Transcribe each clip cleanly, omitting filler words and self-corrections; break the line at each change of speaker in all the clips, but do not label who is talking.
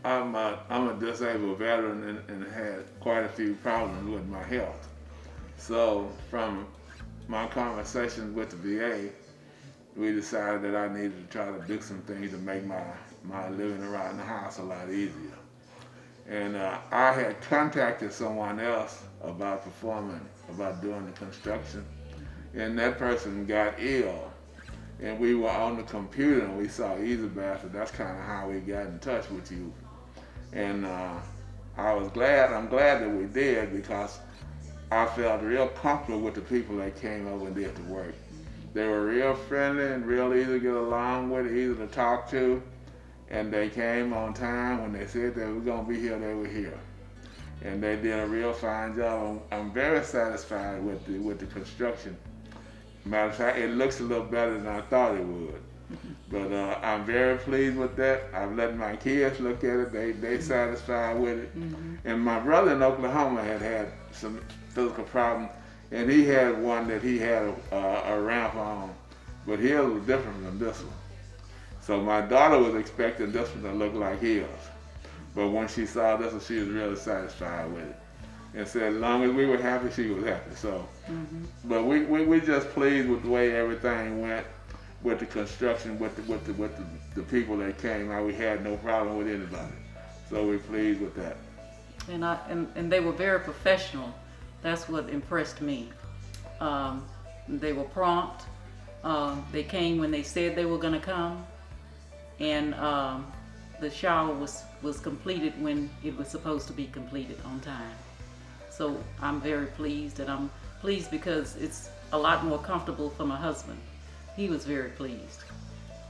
I'm a disabled veteran and had quite a few problems with my health. So from my conversations with the VA, we decided that I needed to try to do some things to make my living around the house a lot easier. And I had contacted someone else about performing, about doing the construction, and that person got ill. And we were on the computer and we saw Easy Bastard. That's kind of how we got in touch with you. And I'm glad that we did because I felt real comfortable with the people that came over and did the work. They were real friendly and real easy to get along with, easy to talk to, and they came on time. When they said they were going to be here, they were here. And they did a real fine job. I'm very satisfied with the construction. Matter of fact, it looks a little better than I thought it would. But I'm very pleased with that. I've let my kids look at it. They satisfied with it. And my brother in Oklahoma had some physical problems, and he had one that he had a ramp on, but his was different from this one. So my daughter was expecting this one to look like his, but when she saw this one, she was really satisfied with it, and said as long as we were happy, she was happy. So, but we just pleased with the way everything went with the construction, with the people that came out. We had no problem with anybody, so we're pleased with that.
And they were very professional. That's what impressed me. They were prompt. They came when they said they were going to come, and the shower was completed when it was supposed to be completed on time. So I'm very pleased, and I'm pleased because it's a lot more comfortable for my husband. He was very pleased.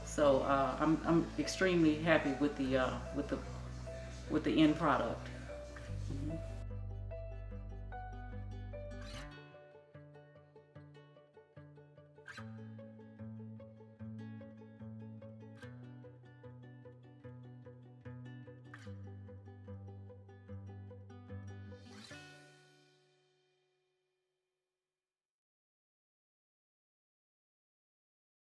So I'm extremely happy with the end product.